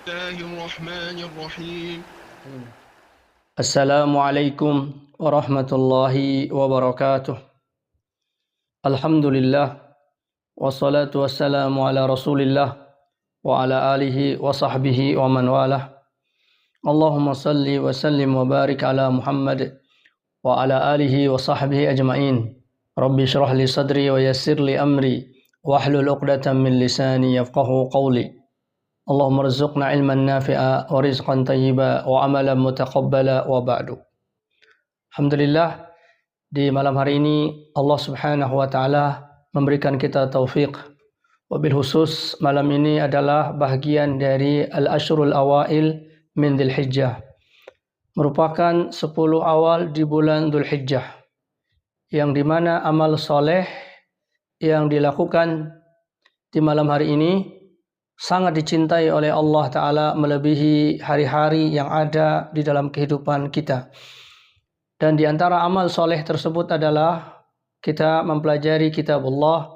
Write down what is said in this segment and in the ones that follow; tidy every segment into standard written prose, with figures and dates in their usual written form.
الله الرحمن الرحيم. السلام عليكم ورحمة الله وبركاته. الحمد لله والصلاة والسلام على رسول الله وعلى آله وصحبه ومن والاه. اللهم صل وسلم وبارك على محمد وعلى آله وصحبه أجمعين. ربي اشرح لي صدري ويسر لي أمري واحلل عقدة من لساني يفقهوا قولي. Allahumma rizqna ilman nafi'a wa rizqan tayyiba wa amalan mutaqabbala wa ba'du. Alhamdulillah, di malam hari ini Allah Subhanahu wa taala memberikan kita taufik. Wabil khusus malam ini adalah bahagian dari al-ashrul awail min Dzulhijjah. Merupakan 10 awal di bulan Dzulhijjah, yang dimana amal soleh yang dilakukan di malam hari ini sangat dicintai oleh Allah Ta'ala melebihi hari-hari yang ada di dalam kehidupan kita. Dan di antara amal soleh tersebut adalah kita mempelajari kitabullah,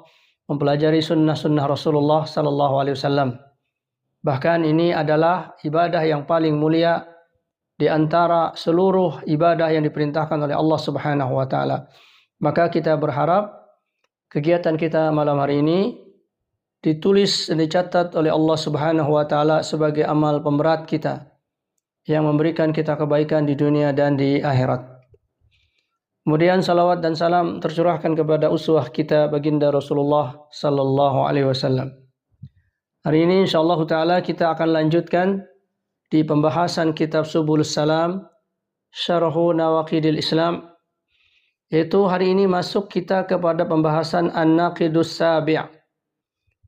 mempelajari sunnah-sunnah Rasulullah Sallallahu Alaihi Wasallam. Bahkan ini adalah ibadah yang paling mulia di antara seluruh ibadah yang diperintahkan oleh Allah Subhanahu Wa Ta'ala. Maka kita berharap kegiatan kita malam hari ini ditulis dan dicatat oleh Allah Subhanahu wa taala sebagai amal pemberat kita yang memberikan kita kebaikan di dunia dan di akhirat. Kemudian salawat dan salam tercurahkan kepada uswah kita baginda Rasulullah sallallahu alaihi wasallam. Hari ini insyaallah taala kita akan lanjutkan di pembahasan kitab Subulus Salam Syarhu Nawaqidil Islam, yaitu hari ini masuk kita kepada pembahasan An-Naqidus Sabi',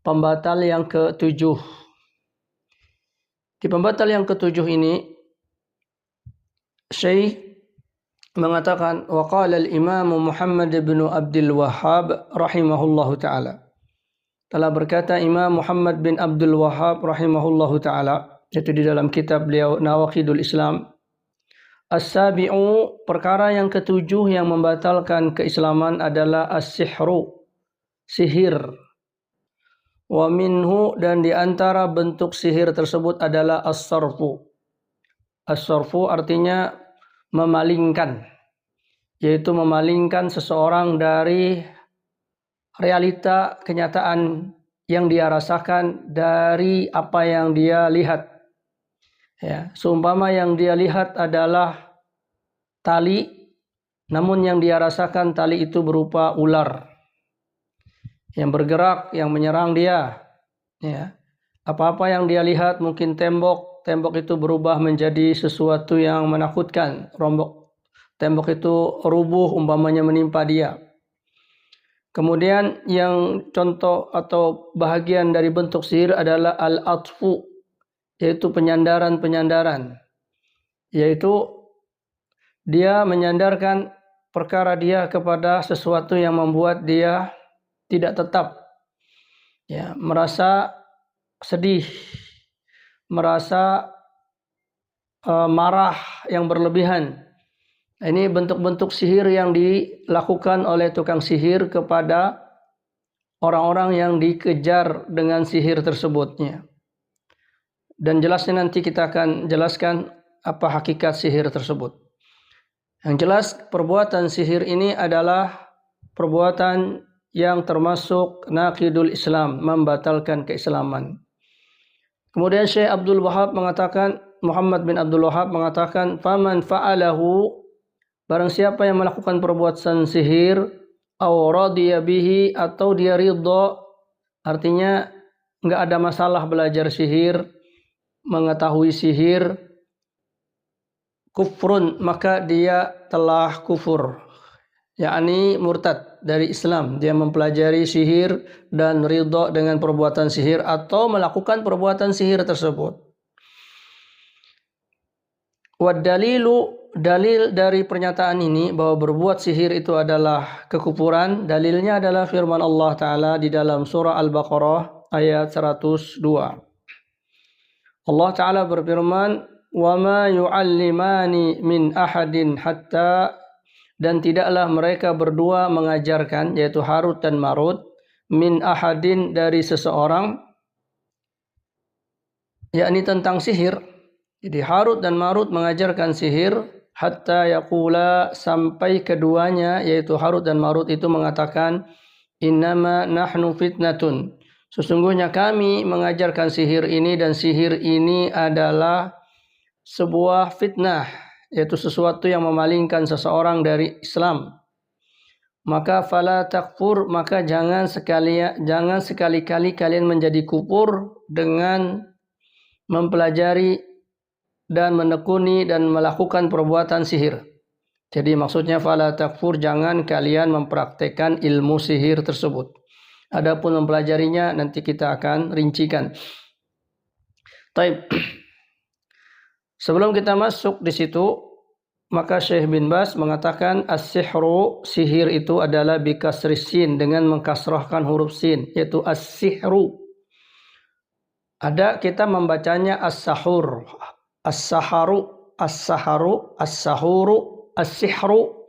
pembatal yang ke-7. Di pembatal yang ke-7 ini Syekh mengatakan wa qala al-Imam Muhammad bin Abdul Wahhab rahimahullahu taala. Telah berkata Imam Muhammad bin Abdul Wahhab rahimahullahu taala, yaitu di dalam kitab beliau Nawaqidul Islam, as-sabi'u, perkara yang ke-7 yang membatalkan keislaman adalah as-sihru, sihir. Wa minhu, dan di antara bentuk sihir tersebut adalah as-sarfu. As-sarfu artinya memalingkan, yaitu memalingkan seseorang dari realita kenyataan yang dia rasakan dari apa yang dia lihat. Ya, seumpama yang dia lihat adalah tali, namun yang dia rasakan tali itu berupa ular yang bergerak, yang menyerang dia. Ya. Apa-apa yang dia lihat, mungkin tembok itu berubah menjadi sesuatu yang menakutkan. Tembok itu rubuh umpamanya menimpa dia. Kemudian yang contoh atau bahagian dari bentuk sihir adalah al-atfu, yaitu penyandaran. Yaitu dia menyandarkan perkara dia kepada sesuatu yang membuat dia tidak tetap, ya, merasa sedih, merasa marah yang berlebihan. Ini bentuk-bentuk sihir yang dilakukan oleh tukang sihir kepada orang-orang yang dikejar dengan sihir tersebutnya. Dan jelasnya nanti kita akan jelaskan apa hakikat sihir tersebut. Yang jelas perbuatan sihir ini adalah perbuatan yang termasuk naqidul Islam, membatalkan keislaman. Kemudian Syekh Abdul Wahhab mengatakan, Muhammad bin Abdul Wahhab mengatakan, faman fa'alahu, barang siapa yang melakukan perbuatan sihir, aw radiya bihi, atau dia ridha, artinya enggak ada masalah belajar sihir, mengetahui sihir, kufrun, maka dia telah kufur, yakni murtad dari Islam. Dia mempelajari sihir dan ridha dengan perbuatan sihir atau melakukan perbuatan sihir tersebut. Wad dalilu, dalil dari pernyataan ini bahwa berbuat sihir itu adalah kekufuran, dalilnya adalah firman Allah Ta'ala di dalam surah Al-Baqarah ayat 102. Allah Ta'ala berfirman, wa ma yu'allimani min ahadin hatta, dan tidaklah mereka berdua mengajarkan, yaitu Harut dan Marut, min ahadin, dari seseorang, yakni tentang sihir. Jadi Harut dan Marut mengajarkan sihir hatta yaqula, sampai keduanya yaitu Harut dan Marut itu mengatakan innama nahnu fitnatun, sesungguhnya kami mengajarkan sihir ini dan sihir ini adalah sebuah fitnah, yaitu sesuatu yang memalingkan seseorang dari Islam. Maka fala takfur, maka jangan sekali-kali kalian menjadi kufur dengan mempelajari dan menekuni dan melakukan perbuatan sihir. Jadi maksudnya fala takfur, jangan kalian mempraktekkan ilmu sihir tersebut. Adapun mempelajarinya nanti kita akan rincikan. Taib. Sebelum kita masuk di situ, maka Syekh bin Baz mengatakan as-sihru, sihir itu adalah bikasris sin, dengan mengkasrahkan huruf sin, yaitu as-sihru. Ada kita membacanya as-sahur, as-saharu, as-saharu, as-sahuru, as-sihru.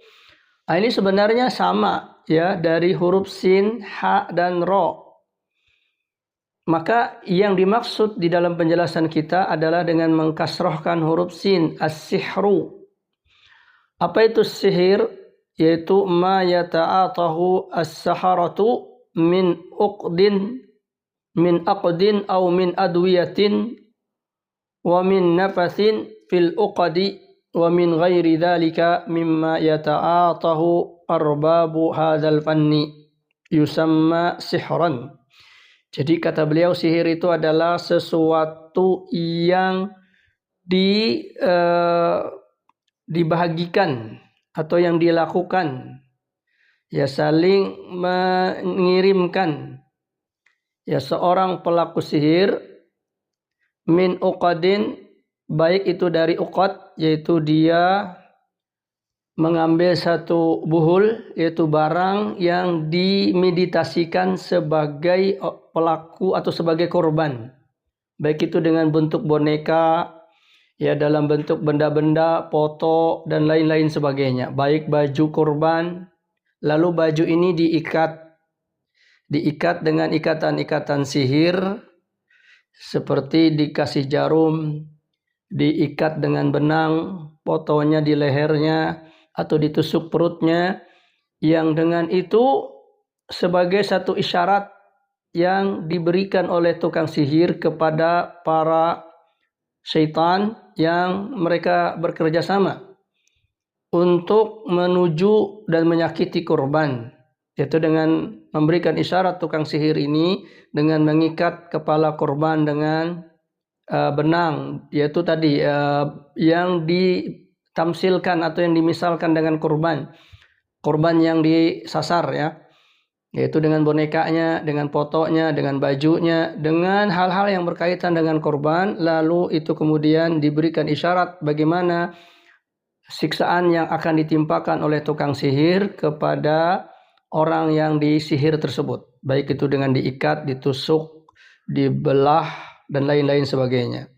Ini sebenarnya sama ya, dari huruf sin, ha dan ro. Maka yang dimaksud di dalam penjelasan kita adalah dengan mengkasrahkan huruf sin, as-sihru. Apa itu sihir? Yaitu ma yata'atahu as-saharatu min aqdin aw min adwiyatin wa min nafathin fil uqadi wa min ghairi dhalika mimma yata'atahu arbabu hadzal fanni yusamma sihran. Jadi kata beliau, sihir itu adalah sesuatu yang dibahagikan atau yang dilakukan, ya saling mengirimkan, ya seorang pelaku sihir min uqadin, baik itu dari uqad, yaitu dia mengambil satu buhul, yaitu barang yang dimeditasikan sebagai pelaku atau sebagai korban, baik itu dengan bentuk boneka, ya dalam bentuk benda-benda, foto dan lain-lain sebagainya, baik baju korban, lalu baju ini diikat dengan ikatan-ikatan sihir, seperti dikasih jarum, diikat dengan benang, fotonya di lehernya atau ditusuk perutnya, yang dengan itu sebagai satu isyarat yang diberikan oleh tukang sihir kepada para syaitan yang mereka bekerja sama untuk menuju dan menyakiti korban, yaitu dengan memberikan isyarat tukang sihir ini dengan mengikat kepala korban dengan benang, yaitu tadi yang ditamsilkan atau yang dimisalkan dengan korban yang disasar, ya, yaitu dengan bonekanya, dengan fotonya, dengan bajunya, dengan hal-hal yang berkaitan dengan korban. Lalu itu kemudian diberikan isyarat bagaimana siksaan yang akan ditimpakan oleh tukang sihir kepada orang yang disihir tersebut, baik itu dengan diikat, ditusuk, dibelah dan lain-lain sebagainya.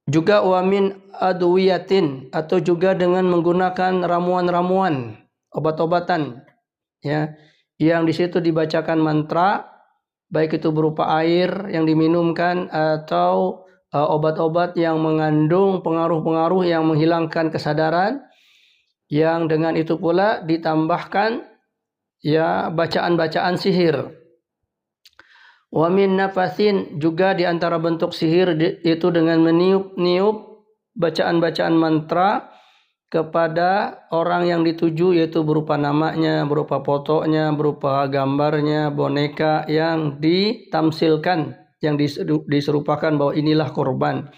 Juga wamin adwiyatin, atau juga dengan menggunakan ramuan-ramuan, obat-obatan, ya, yang di situ dibacakan mantra, baik itu berupa air yang diminumkan atau obat-obat yang mengandung pengaruh-pengaruh yang menghilangkan kesadaran, yang dengan itu pula ditambahkan ya bacaan-bacaan sihir. Wa min nafathin, juga di antara bentuk sihir itu dengan meniup-niup bacaan-bacaan mantra kepada orang yang dituju, yaitu berupa namanya, berupa fotonya, berupa gambarnya, boneka yang ditamsilkan, yang diserupakan bahwa inilah korban.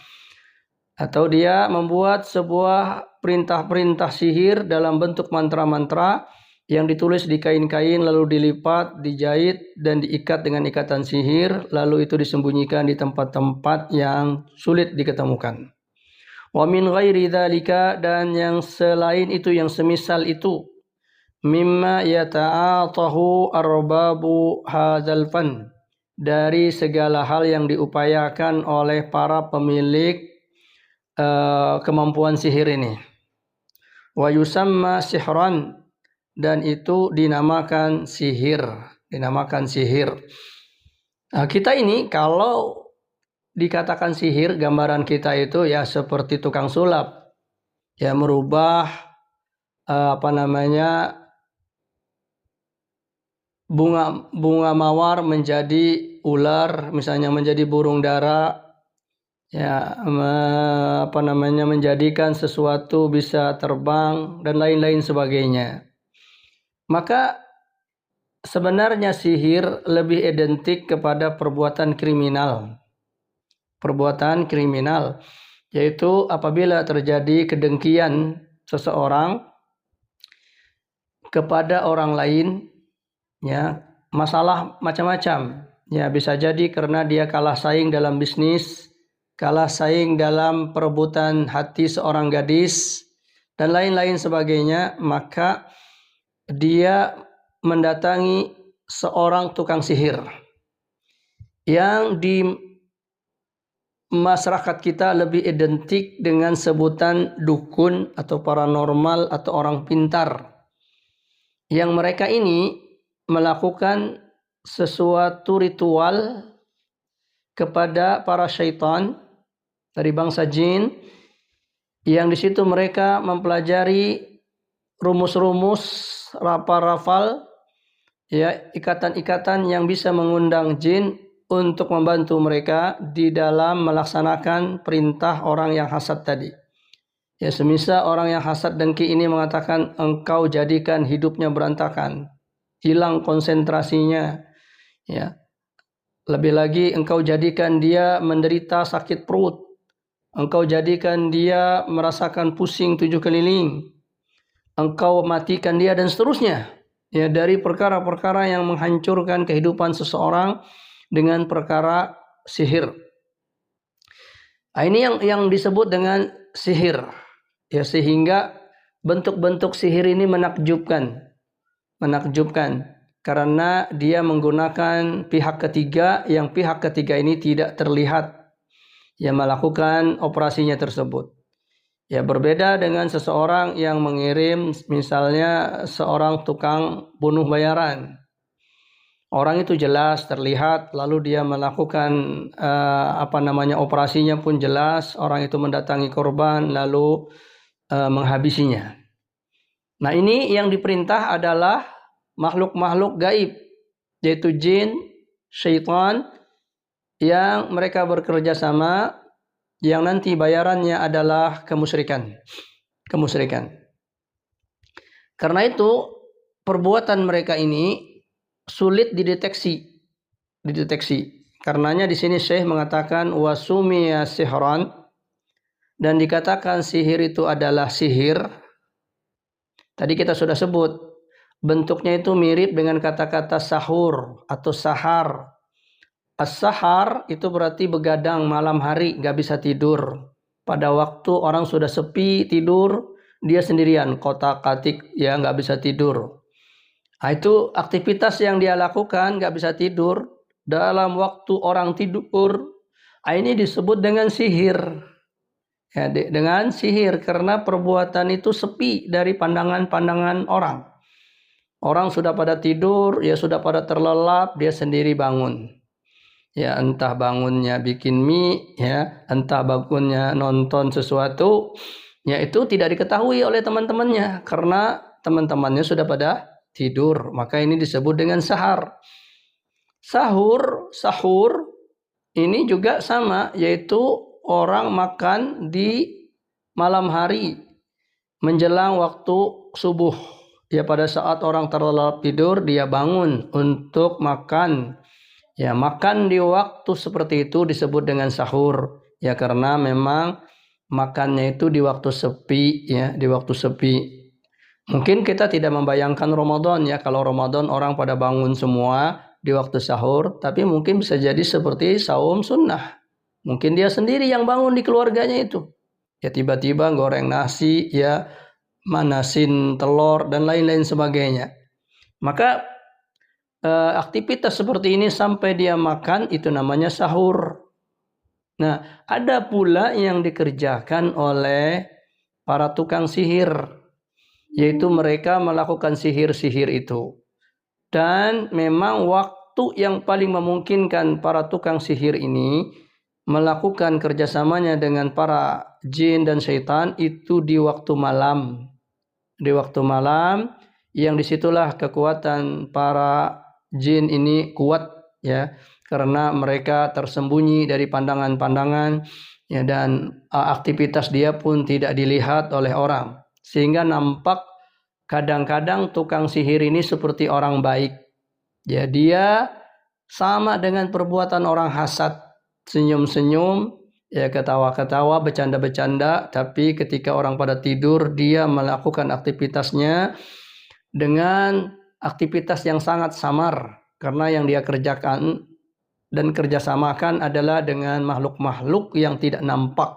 Atau dia membuat sebuah perintah-perintah sihir dalam bentuk mantra-mantra yang ditulis di kain-kain, lalu dilipat, dijahit dan diikat dengan ikatan sihir, lalu itu disembunyikan di tempat-tempat yang sulit diketemukan. Wa min ghairi dzalika, dan yang selain itu, yang semisal itu, mimma yata'atahu arbabu hadzal fan, dari segala hal yang diupayakan oleh para pemilik kemampuan sihir ini. Wa yusamma sihran, dan itu dinamakan sihir, Nah, kita ini kalau dikatakan sihir, gambaran kita itu ya seperti tukang sulap. Ya merubah bunga mawar menjadi ular, misalnya menjadi burung dara. Ya menjadikan sesuatu bisa terbang dan lain-lain sebagainya. Maka sebenarnya sihir lebih identik kepada perbuatan kriminal. Perbuatan kriminal yaitu apabila terjadi kedengkian seseorang kepada orang lain, ya, masalah macam-macam. Ya, bisa jadi karena dia kalah saing dalam bisnis, kalah saing dalam perebutan hati seorang gadis dan lain-lain sebagainya, maka dia mendatangi seorang tukang sihir yang di masyarakat kita lebih identik dengan sebutan dukun atau paranormal atau orang pintar, yang mereka ini melakukan sesuatu ritual kepada para syaitan dari bangsa jin, yang di situ mereka mempelajari rumus-rumus, rafal-rafal, ya, ikatan-ikatan yang bisa mengundang jin untuk membantu mereka di dalam melaksanakan perintah orang yang hasad tadi. Ya, semisal orang yang hasad dengki ini mengatakan engkau jadikan hidupnya berantakan, hilang konsentrasinya, ya. Lebih lagi engkau jadikan dia menderita sakit perut, engkau jadikan dia merasakan pusing 7 keliling, engkau matikan dia dan seterusnya. Ya, dari perkara-perkara yang menghancurkan kehidupan seseorang dengan perkara sihir. Nah, ini yang disebut dengan sihir. Ya, sehingga bentuk-bentuk sihir ini menakjubkan. Karena dia menggunakan pihak ketiga, yang pihak ketiga ini tidak terlihat yang melakukan operasinya tersebut. Ya, berbeda dengan seseorang yang mengirim misalnya seorang tukang bunuh bayaran. Orang itu jelas terlihat, lalu dia melakukan operasinya pun jelas, orang itu mendatangi korban lalu menghabisinya. Nah, ini yang diperintah adalah makhluk-makhluk gaib, yaitu jin, syaitan, yang mereka bekerja sama, yang nanti bayarannya adalah kemusyrikan. Karena itu perbuatan mereka ini sulit dideteksi. Karenanya di sini Syekh mengatakan wasumiya sihran, dan dikatakan sihir itu adalah sihir. Tadi kita sudah sebut bentuknya itu mirip dengan kata-kata sahur atau sahar. As-sahar itu berarti begadang malam hari, gak bisa tidur. Pada waktu orang sudah sepi tidur, dia sendirian kotak-katik, ya gak bisa tidur. Nah, itu aktivitas yang dia lakukan, gak bisa tidur dalam waktu orang tidur. Nah, ini disebut dengan sihir. Ya, dengan sihir karena perbuatan itu sepi dari pandangan-pandangan orang. Orang sudah pada tidur, ya sudah pada terlelap, dia sendiri bangun. Ya, entah bangunnya bikin mie, ya, entah bangunnya nonton sesuatu, ya itu tidak diketahui oleh teman-temannya karena teman-temannya sudah pada tidur. Maka ini disebut dengan sahar. Sahur ini juga sama, yaitu orang makan di malam hari menjelang waktu subuh. Ya, pada saat orang terlelap tidur, dia bangun untuk makan. Ya, makan di waktu seperti itu disebut dengan sahur. Ya, karena memang makannya itu di waktu sepi, ya, di waktu sepi. Mungkin kita tidak membayangkan Ramadan, ya, kalau Ramadan orang pada bangun semua di waktu sahur, tapi mungkin bisa jadi seperti saum sunnah. Mungkin dia sendiri yang bangun di keluarganya itu. Ya, tiba-tiba goreng nasi, ya, manasin telur dan lain-lain sebagainya. Maka aktivitas seperti ini sampai dia makan itu namanya sahur. Nah, ada pula yang dikerjakan oleh para tukang sihir, yaitu mereka melakukan sihir-sihir itu. Dan memang waktu yang paling memungkinkan para tukang sihir ini melakukan kerjasamanya dengan para jin dan syaitan itu di waktu malam. Di waktu malam yang disitulah kekuatan para jin ini kuat ya, karena mereka tersembunyi dari pandangan-pandangan ya, dan aktivitas dia pun tidak dilihat oleh orang, sehingga nampak kadang-kadang tukang sihir ini seperti orang baik ya. Dia sama dengan perbuatan orang hasad, senyum-senyum ya, ketawa-ketawa, bercanda-bercanda, tapi ketika orang pada tidur dia melakukan aktivitasnya dengan aktivitas yang sangat samar, karena yang dia kerjakan dan kerjasamakan adalah dengan makhluk-makhluk yang tidak nampak.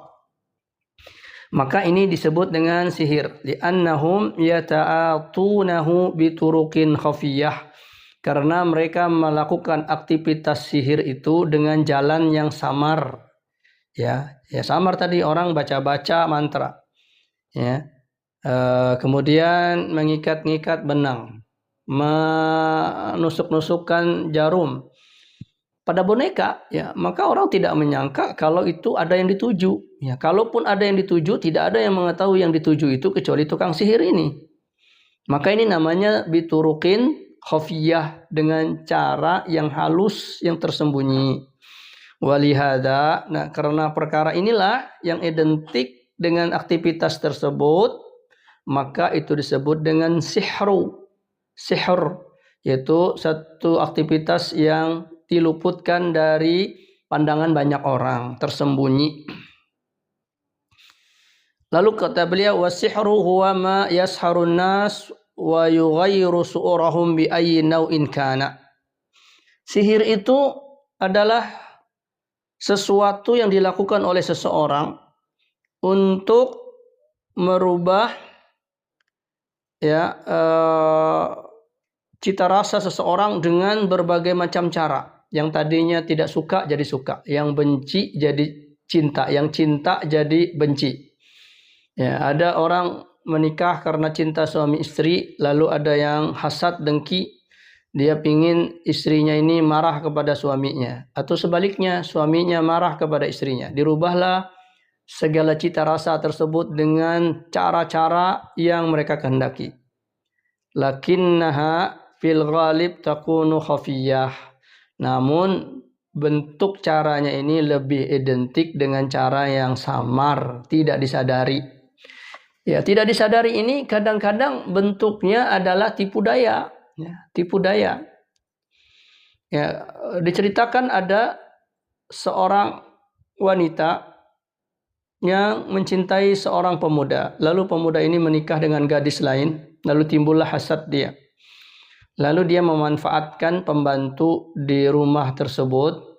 Maka ini disebut dengan sihir, li'annahum yata'atunahu bituruqin khafiyah, karena mereka melakukan aktivitas sihir itu dengan jalan yang samar. Ya samar tadi, orang baca-baca mantra ya, kemudian mengikat-ngikat benang, menusuk-nusukkan jarum pada boneka ya, maka orang tidak menyangka kalau itu ada yang dituju ya. Kalaupun ada yang dituju, tidak ada yang mengetahui yang dituju itu kecuali tukang sihir ini. Maka ini namanya biturukin khafiyah, dengan cara yang halus, yang tersembunyi. Walihada, nah karena perkara inilah yang identik dengan aktivitas tersebut, maka itu disebut dengan sihru. Sihr yaitu satu aktivitas yang diluputkan dari pandangan banyak orang, tersembunyi. Lalu kata beliau, wasihru huwa ma yasharun nas wa yughayyiru su'urahum bi ayyi naw'in kana. Sihir itu adalah sesuatu yang dilakukan oleh seseorang untuk merubah ya cita rasa seseorang dengan berbagai macam cara. Yang tadinya tidak suka jadi suka, yang benci jadi cinta, yang cinta jadi benci. Ya, ada orang menikah karena cinta suami istri, lalu ada yang hasad dengki, dia pingin istrinya ini marah kepada suaminya, atau sebaliknya suaminya marah kepada istrinya. Dirubahlah segala cita rasa tersebut dengan cara-cara yang mereka kehendaki. Lakinnaha fil ghalib takunu khafiyah. Namun bentuk caranya ini lebih identik dengan cara yang samar, tidak disadari. Ya, tidak disadari ini kadang-kadang bentuknya adalah tipu daya. Ya, tipu daya. Ya, diceritakan ada seorang wanita yang mencintai seorang pemuda. Lalu pemuda ini menikah dengan gadis lain. Lalu timbullah hasad dia. Lalu dia memanfaatkan pembantu di rumah tersebut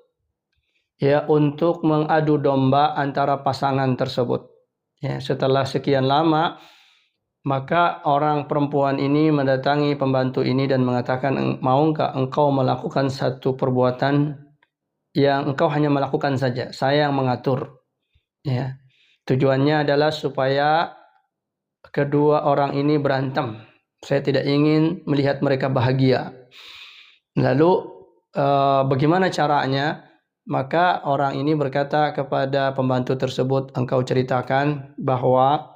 ya, untuk mengadu domba antara pasangan tersebut. Ya, setelah sekian lama, maka orang perempuan ini mendatangi pembantu ini dan mengatakan, maukah engkau melakukan satu perbuatan yang engkau hanya melakukan saja, saya yang mengatur. Ya. Tujuannya adalah supaya kedua orang ini berantem. Saya tidak ingin melihat mereka bahagia. Lalu bagaimana caranya? Maka orang ini berkata kepada pembantu tersebut, engkau ceritakan bahwa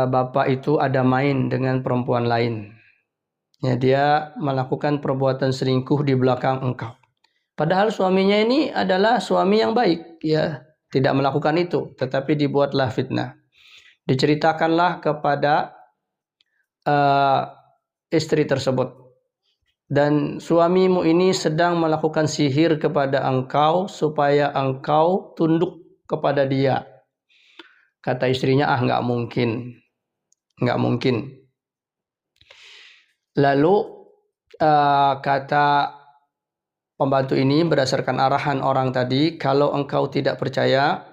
bapak itu ada main dengan perempuan lain. Ya, dia melakukan perbuatan selingkuh di belakang engkau. Padahal suaminya ini adalah suami yang baik, ya, tidak melakukan itu, tetapi dibuatlah fitnah. Diceritakanlah kepada istri tersebut, dan suamimu ini sedang melakukan sihir kepada engkau supaya engkau tunduk kepada dia. Kata istrinya, nggak mungkin. Nggak mungkin. Lalu kata pembantu ini berdasarkan arahan orang tadi, kalau engkau tidak percaya,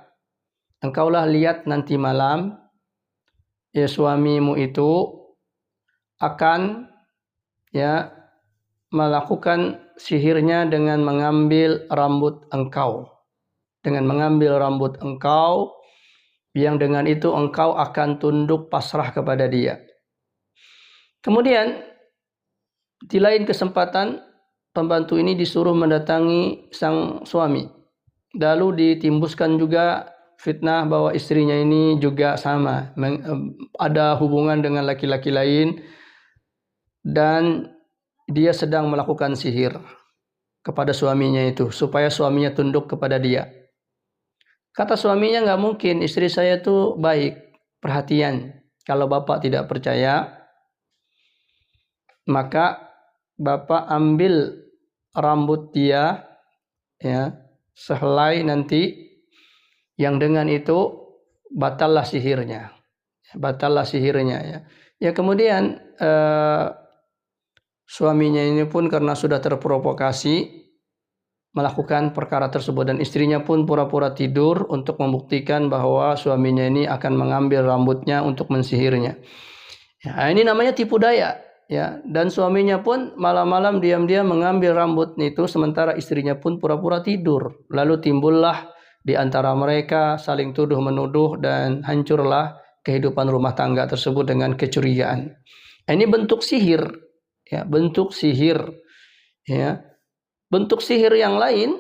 engkaulah lihat nanti malam, ya suamimu itu akan ya melakukan sihirnya dengan mengambil rambut engkau. Dengan mengambil rambut engkau, yang dengan itu engkau akan tunduk pasrah kepada dia. Kemudian di lain kesempatan pembantu ini disuruh mendatangi sang suami. lalu ditimbuskan juga fitnah bahwa istrinya ini juga sama ada hubungan dengan laki-laki lain dan dia sedang melakukan sihir kepada suaminya itu supaya suaminya tunduk kepada dia. Kata suaminya, nggak mungkin, istri saya tuh baik, perhatian. Kalau bapak tidak percaya, maka bapak ambil rambut dia, ya, sehelai nanti, yang dengan itu batallah sihirnya, ya. Ya kemudian suaminya ini pun karena sudah terprovokasi melakukan perkara tersebut dan istrinya pun pura-pura tidur untuk membuktikan bahwa suaminya ini akan mengambil rambutnya untuk mensihirnya. Ya, ini namanya tipu daya, ya. Dan suaminya pun malam-malam diam-diam mengambil rambut itu sementara istrinya pun pura-pura tidur. Lalu timbullah di antara mereka saling tuduh menuduh dan hancurlah kehidupan rumah tangga tersebut dengan kecurigaan. Ini bentuk sihir, ya, bentuk sihir, ya. Bentuk sihir yang lain,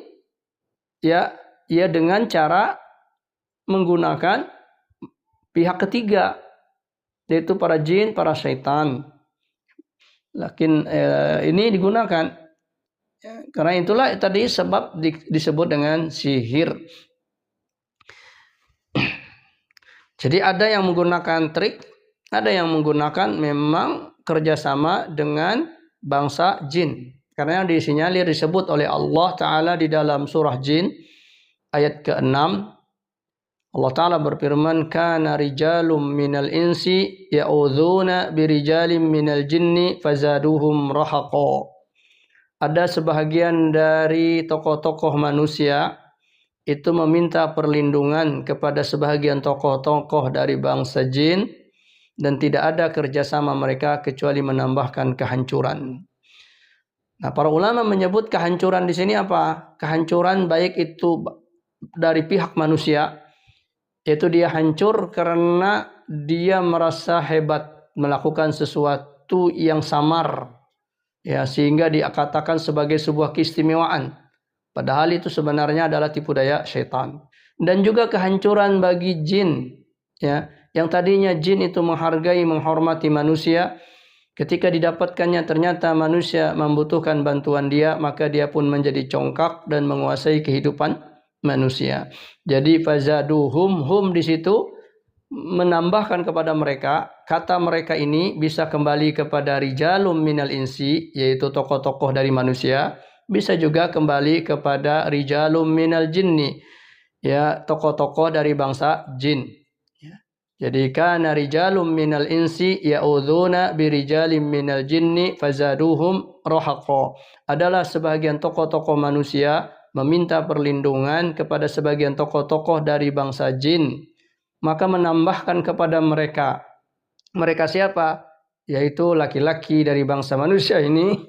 ya dengan cara menggunakan pihak ketiga, yaitu para jin, para syaitan. Lakin ini digunakan, ya, karena itulah tadi sebab disebut dengan sihir. Jadi ada yang menggunakan trik, ada yang menggunakan memang kerjasama dengan bangsa jin. Karena yang disinyalir disebut oleh Allah Ta'ala di dalam surah Jin ayat ke-6. Allah Ta'ala berfirman, kana rijalum minal insi ya'udhuna birijalim minal jinni fazaduhum rahaqa. Ada sebahagian dari tokoh-tokoh manusia itu meminta perlindungan kepada sebahagian tokoh-tokoh dari bangsa jin dan tidak ada kerjasama mereka kecuali menambahkan kehancuran. Nah, para ulama menyebut kehancuran di sini apa? Kehancuran baik itu dari pihak manusia, yaitu dia hancur karena dia merasa hebat melakukan sesuatu yang samar, ya, sehingga dikatakan sebagai sebuah keistimewaan. Padahal itu sebenarnya adalah tipu daya syaitan. Dan juga kehancuran bagi jin, ya, yang tadinya jin itu menghargai, menghormati manusia. Ketika didapatkannya ternyata manusia membutuhkan bantuan dia, maka dia pun menjadi congkak dan menguasai kehidupan manusia. Jadi fazaduhum, hum di situ menambahkan kepada mereka, kata mereka ini bisa kembali kepada rijalum minal insi, yaitu tokoh-tokoh dari manusia, bisa juga kembali kepada rijalum minal jinni, ya, tokoh-tokoh dari bangsa jin. Jadi kana rijalum minal insi ya'udhuna birijalim minal jinni fazaduhum rahaqa. Adalah sebagian tokoh-tokoh manusia meminta perlindungan kepada sebagian tokoh-tokoh dari bangsa jin, maka menambahkan kepada mereka. Mereka siapa? Yaitu laki-laki dari bangsa manusia ini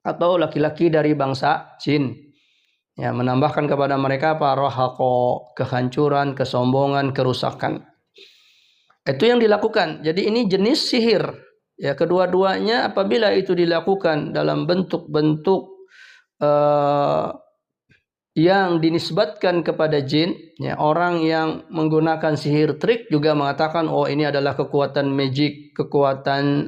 atau laki-laki dari bangsa jin. Ya, menambahkan kepada mereka apa? Rahaqo, kehancuran, kesombongan, kerusakan. Itu yang dilakukan. Jadi ini jenis sihir. Ya, kedua-duanya apabila itu dilakukan dalam bentuk-bentuk yang dinisbatkan kepada jin, ya, orang yang menggunakan sihir trik juga mengatakan, oh ini adalah kekuatan magic, kekuatan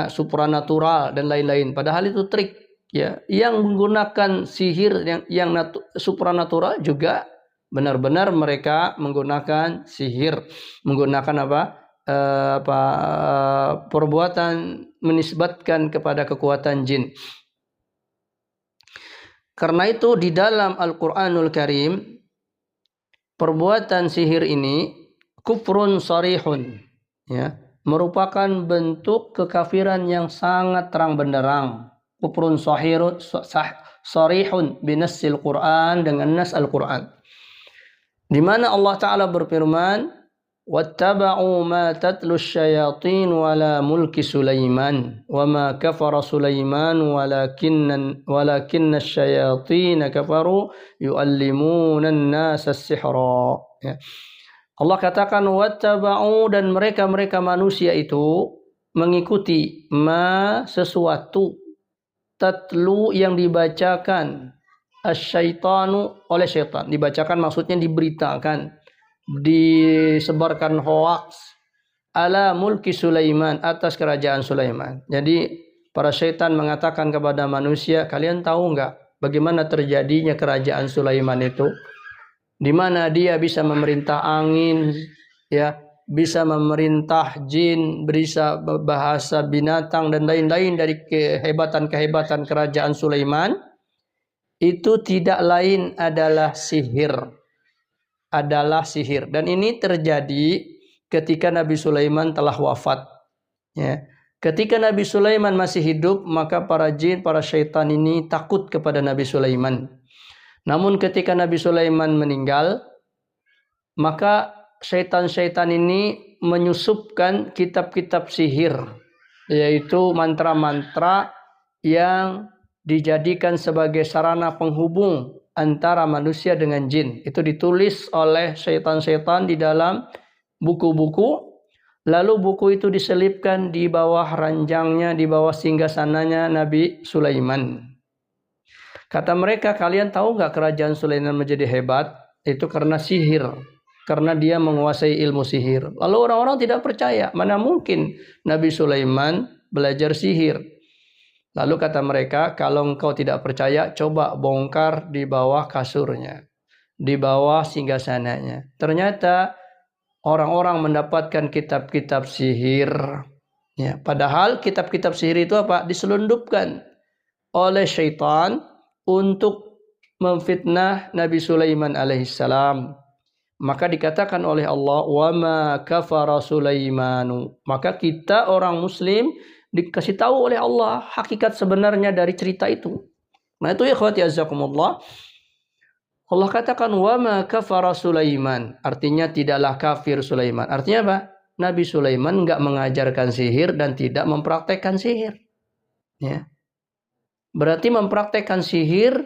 supranatural dan lain-lain. Padahal itu trik. Ya, yang menggunakan sihir yang supranatural juga benar-benar mereka menggunakan sihir, menggunakan perbuatan menisbatkan kepada kekuatan jin. Karena itu di dalam Al-Qur'anul Karim perbuatan sihir ini kufrun sarihun, ya, merupakan bentuk kekafiran yang sangat terang benderang. Kufrun sarihun binassil Qur'an, dengan nas Al-Qur'an. Di mana Allah Ta'ala berfirman, wattaba'u ma tatlu syayatin wala mulki Sulaiman wa ma kafara Sulaiman walakinna syayatin kafaru yu'allimuna an-nasa as-sihra. Ya. Allah katakan wattaba'u, dan mereka manusia itu mengikuti ma sesuatu, tatlu yang dibacakan, asyaitanu oleh syaitan. Dibacakan maksudnya diberitakan, disebarkan hoaks ala mulki Sulaiman, atas kerajaan Sulaiman. Jadi para syaitan mengatakan kepada manusia, kalian tahu enggak bagaimana terjadinya kerajaan Sulaiman itu? Di mana dia bisa memerintah angin, ya, bisa memerintah jin, bisa bahasa binatang dan lain-lain dari kehebatan-kehebatan kerajaan Sulaiman. Itu tidak lain adalah sihir. Dan ini terjadi ketika Nabi Sulaiman telah wafat, ya. Ketika Nabi Sulaiman masih hidup, maka para jin, para syaitan ini takut kepada Nabi Sulaiman. Namun ketika Nabi Sulaiman meninggal, maka syaitan-syaitan ini menyusupkan kitab-kitab sihir, yaitu mantra-mantra yang dijadikan sebagai sarana penghubung antara manusia dengan jin. Itu ditulis oleh syaitan-syaitan di dalam buku-buku. Lalu buku itu diselipkan di bawah ranjangnya, di bawah singgasananya Nabi Sulaiman. Kata mereka, kalian tahu nggak kerajaan Sulaiman menjadi hebat? Itu karena sihir. Karena dia menguasai ilmu sihir. Lalu orang-orang tidak percaya. Mana mungkin Nabi Sulaiman belajar sihir? Lalu kata mereka, kalau engkau tidak percaya, coba bongkar di bawah kasurnya, di bawah singgasananya. Ternyata orang-orang mendapatkan kitab-kitab sihir. Ya, padahal kitab-kitab sihir itu apa? Diselundupkan oleh syaitan untuk memfitnah Nabi Sulaiman alaihissalam. Maka dikatakan oleh Allah, wa ma kafara Sulaimanu. Maka kita orang muslim dikasih tahu oleh Allah hakikat sebenarnya dari cerita itu. Nah itu ya ikhwati azzakumullah. Allah katakan wa ma kafara Sulaiman, artinya tidaklah kafir Sulaiman. Artinya apa? Nabi Sulaiman enggak mengajarkan sihir dan tidak mempraktekkan sihir. Ya. Berarti mempraktekkan sihir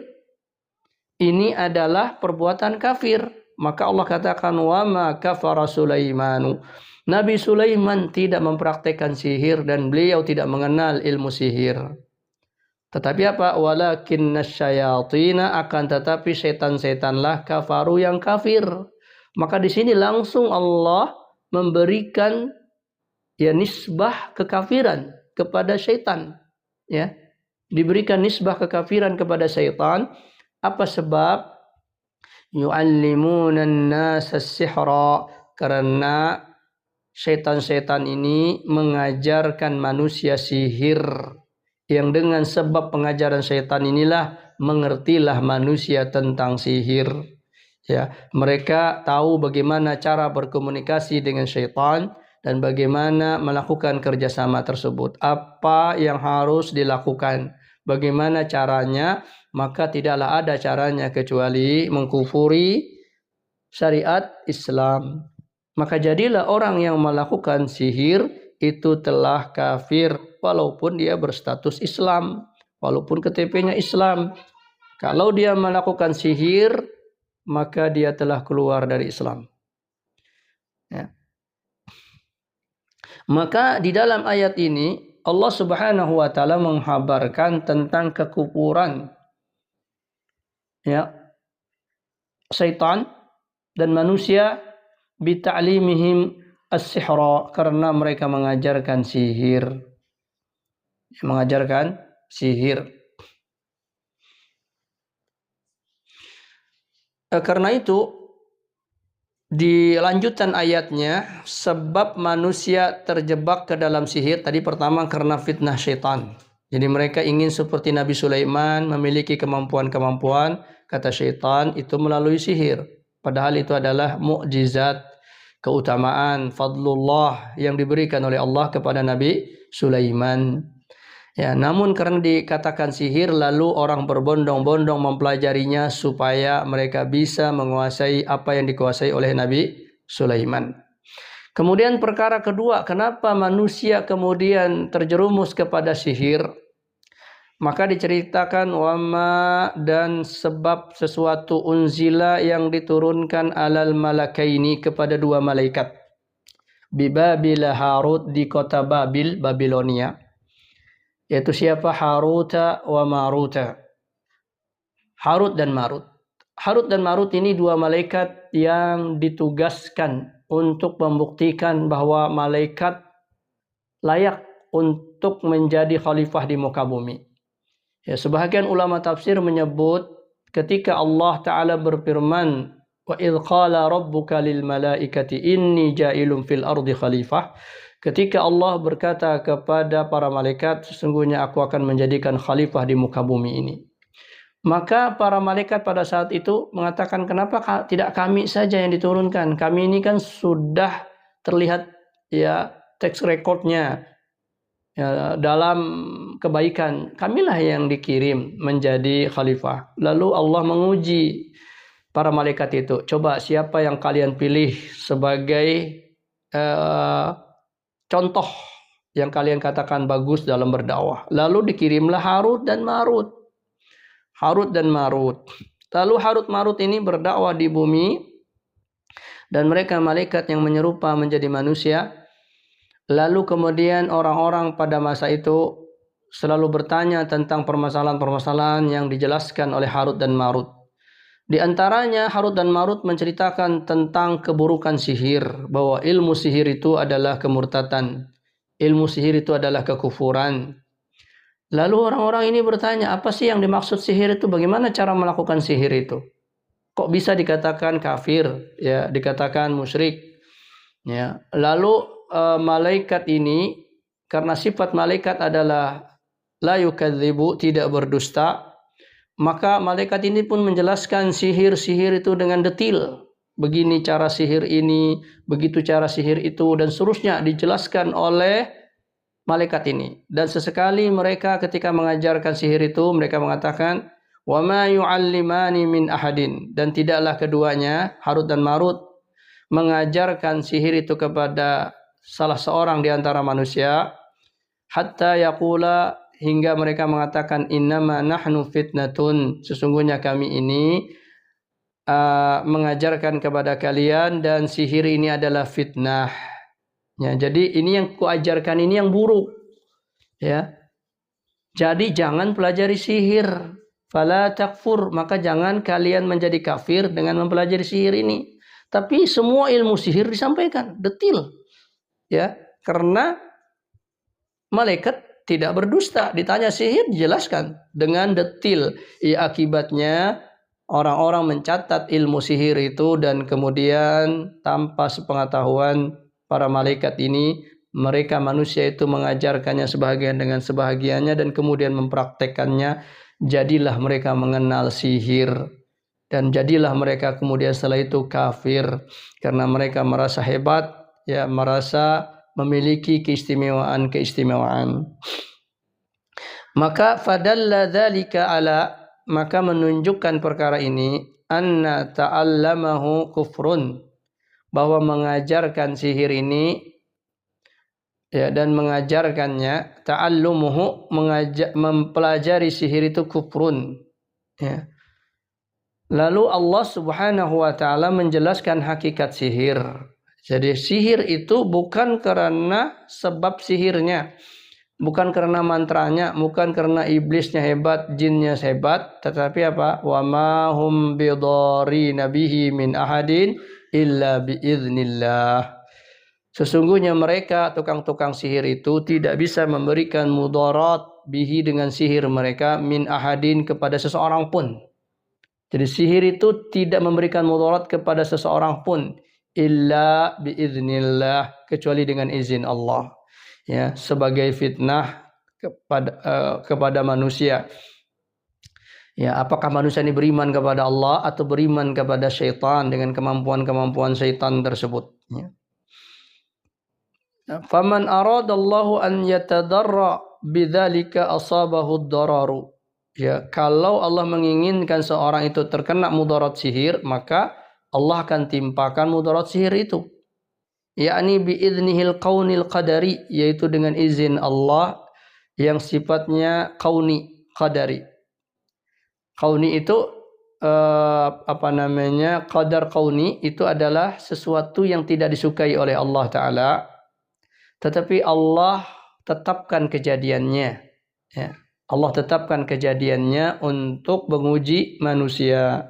ini adalah perbuatan kafir. Maka Allah katakan wa ma kafara Sulaimanu. Nabi Sulaiman tidak mempraktekkan sihir dan beliau tidak mengenal ilmu sihir. Tetapi apa? Walakinna syayatina, akan tetapi setan-setanlah kafaru yang kafir. Maka di sini langsung Allah memberikan ya nisbah kekafiran kepada syaitan. Ya. Diberikan nisbah kekafiran kepada syaitan. Apa sebab? Yu'allimuna an-nasa as-sihra, karena syaitan-syaitan ini mengajarkan manusia sihir, yang dengan sebab pengajaran syaitan inilah mengertilah manusia tentang sihir. Ya, mereka tahu bagaimana cara berkomunikasi dengan syaitan dan bagaimana melakukan kerjasama tersebut. Apa yang harus dilakukan, bagaimana caranya, maka tidaklah ada caranya kecuali mengkufuri syariat Islam. Maka jadilah orang yang melakukan sihir itu telah kafir walaupun dia berstatus Islam, walaupun KTP-nya Islam. Kalau dia melakukan sihir, maka dia telah keluar dari Islam. Ya. Maka di dalam ayat ini Allah Subhanahu wa taala menghabarkan tentang kekufuran ya syaitan dan manusia bita'limihim as-sihra, karena mereka mengajarkan sihir. Mengajarkan sihir. Karena itu di lanjutan ayatnya, sebab manusia terjebak ke dalam sihir tadi pertama karena fitnah syaitan. Jadi mereka ingin seperti Nabi Sulaiman memiliki kemampuan-kemampuan, kata syaitan, itu melalui sihir. Padahal itu adalah mukjizat, keutamaan, fadlullah yang diberikan oleh Allah kepada Nabi Sulaiman. Ya, namun karena dikatakan sihir, lalu orang berbondong-bondong mempelajarinya supaya mereka bisa menguasai apa yang dikuasai oleh Nabi Sulaiman. Kemudian perkara kedua, kenapa manusia kemudian terjerumus kepada sihir? Maka diceritakan wama, dan sebab sesuatu unzila yang diturunkan alal malakaini, kepada dua malaikat. Bibabil Harut, di kota Babil, Babilonia. Yaitu siapa? Haruta wa Maruta. Harut dan Marut. Harut dan Marut ini dua malaikat yang ditugaskan untuk membuktikan bahwa malaikat layak untuk menjadi khalifah di muka bumi. Ya, sebahagian ulama tafsir menyebut ketika Allah Ta'ala berfirman, wa idh qala rabbuka lil malaikati inni ja'ilun fil ardi khalifah. Ketika Allah berkata kepada para malaikat, sesungguhnya aku akan menjadikan khalifah di muka bumi ini. Maka para malaikat pada saat itu mengatakan, kenapa tidak kami saja yang diturunkan? Kami ini kan sudah terlihat ya tax recordnya ya, dalam kebaikan. Kamilah yang dikirim menjadi khalifah. Lalu Allah menguji para malaikat itu. Coba siapa yang kalian pilih sebagai contoh yang kalian katakan bagus dalam berdakwah. Lalu dikirimlah Harut dan Marut. Harut dan Marut. Lalu Harut Marut ini berdakwah di bumi dan mereka malaikat yang menyerupa menjadi manusia. Lalu kemudian orang-orang pada masa itu selalu bertanya tentang permasalahan-permasalahan yang dijelaskan oleh Harut dan Marut. Di antaranya Harut dan Marut menceritakan tentang keburukan sihir, bahwa ilmu sihir itu adalah kemurtatan. Ilmu sihir itu adalah kekufuran. Lalu orang-orang ini bertanya, apa sih yang dimaksud sihir itu? Bagaimana cara melakukan sihir itu? Kok bisa dikatakan kafir, ya, dikatakan musyrik? Ya. Lalu malaikat ini, karena sifat malaikat adalah la yukadzibu, tidak berdusta, maka malaikat ini pun menjelaskan sihir-sihir itu dengan detail. Begini cara sihir ini, begitu cara sihir itu, dan seterusnya dijelaskan oleh malaikat ini. Dan sesekali mereka ketika mengajarkan sihir itu, mereka mengatakan, wa ma yu'allimani min ahadin, dan tidaklah keduanya, Harut dan Marut, mengajarkan sihir itu kepada salah seorang di antara manusia, hatta yaqula, hingga mereka mengatakan, innama nahnu fitnatun, sesungguhnya kami ini mengajarkan kepada kalian dan sihir ini adalah fitnah. Ya, jadi ini yang kuajarkan ini yang buruk. Ya. Jadi jangan pelajari sihir. Fala takfur, maka jangan kalian menjadi kafir dengan mempelajari sihir ini. Tapi semua ilmu sihir disampaikan detail. Ya, karena malaikat tidak berdusta. Ditanya sihir dijelaskan dengan detail. Ya, akibatnya orang-orang mencatat ilmu sihir itu dan kemudian tanpa sepengetahuan para malaikat ini, mereka manusia itu mengajarkannya sebahagian dengan sebahagiannya dan kemudian mempraktekannya. Jadilah mereka mengenal sihir dan jadilah mereka kemudian setelah itu kafir karena mereka merasa hebat, ya, merasa memiliki keistimewaan. Maka fadalla dzalika ala, maka menunjukkan perkara ini anna ta'allamahu kufrun, bahwa mengajarkan sihir ini, ya, dan mengajarkannya, ta'allumuhu, mempelajari sihir itu kufrun, ya. Lalu Allah Subhanahu wa taala menjelaskan hakikat sihir. Jadi sihir itu bukan karena sebab sihirnya, bukan karena mantranya, bukan karena iblisnya hebat, jinnya hebat, tetapi apa? Wa ma hum bidarrina bihi min ahadin illa biiznillah. Sesungguhnya mereka tukang-tukang sihir itu tidak bisa memberikan mudarat bihi dengan sihir mereka min ahadin kepada seseorang pun. Jadi sihir itu tidak memberikan mudarat kepada seseorang pun illa biiznillah, kecuali dengan izin Allah. Ya, sebagai fitnah kepada manusia. Ya, apakah manusia ini beriman kepada Allah atau beriman kepada syaitan dengan kemampuan-kemampuan syaitan tersebut. Ya. Faman aradallahu an yatadarra bidzalika asabahu ad-dararu. Ya, kalau Allah menginginkan seorang itu terkena mudarat sihir, maka Allah akan timpakan mudarat sihir itu. Yakni biiznihil qaunil qadari, yaitu dengan izin Allah yang sifatnya qauni, qadari. Qauni itu qadar qauni itu adalah sesuatu yang tidak disukai oleh Allah Ta'ala, tetapi Allah tetapkan kejadiannya. Ya. Allah tetapkan kejadiannya untuk menguji manusia.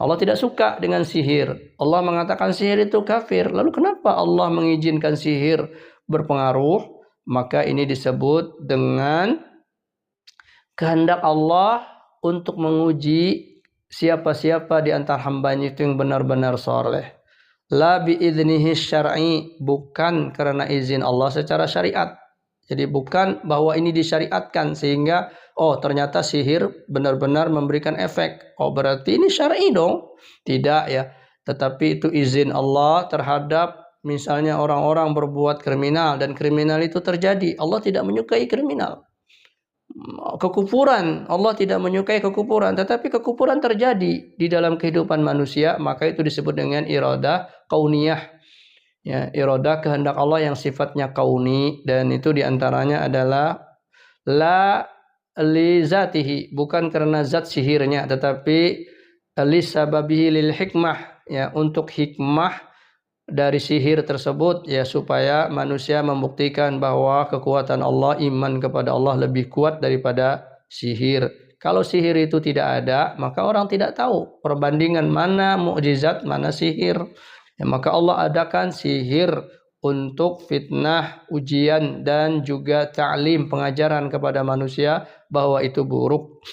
Allah tidak suka dengan sihir. Allah mengatakan sihir itu kafir. Lalu kenapa Allah mengizinkan sihir berpengaruh? Maka ini disebut dengan kehendak Allah untuk menguji siapa-siapa di antara hambanya itu yang benar-benar soleh. La bi'idnihi syar'i, bukan karena izin Allah secara syariat. Jadi bukan bahwa ini disyariatkan sehingga ternyata sihir benar-benar memberikan efek. Berarti ini syar'i dong. Tidak ya. Tetapi itu izin Allah terhadap misalnya orang-orang berbuat kriminal dan kriminal itu terjadi. Allah tidak menyukai kriminal. Kekufuran, Allah tidak menyukai kekufuran, tetapi kekufuran terjadi di dalam kehidupan manusia, maka itu disebut dengan iradah kauniyah. Ya, iradah kehendak Allah yang sifatnya kauni, dan itu diantaranya adalah la li zatihi, bukan karena zat sihirnya, tetapi li sababihi lil hikmah, ya, untuk hikmah dari sihir tersebut, ya, supaya manusia membuktikan bahwa kekuatan Allah, iman kepada Allah lebih kuat daripada sihir. Kalau sihir itu tidak ada, maka orang tidak tahu perbandingan mana mukjizat, mana sihir. Ya, maka Allah adakan sihir untuk fitnah, ujian, dan juga ta'lim, pengajaran kepada manusia bahwa itu buruk.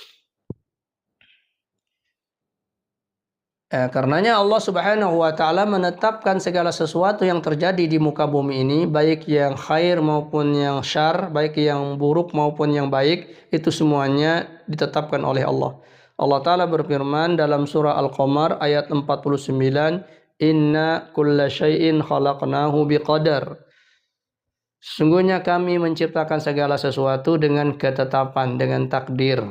Karenanya Allah Subhanahu wa Ta'ala menetapkan segala sesuatu yang terjadi di muka bumi ini, baik yang khair maupun yang syar, baik yang buruk maupun yang baik, itu semuanya ditetapkan oleh Allah. Allah Ta'ala berfirman dalam surah Al-Qamar ayat 49, Inna kulla syai'in khalaqnahu biqadar. Sesungguhnya kami menciptakan segala sesuatu dengan ketetapan, dengan takdir.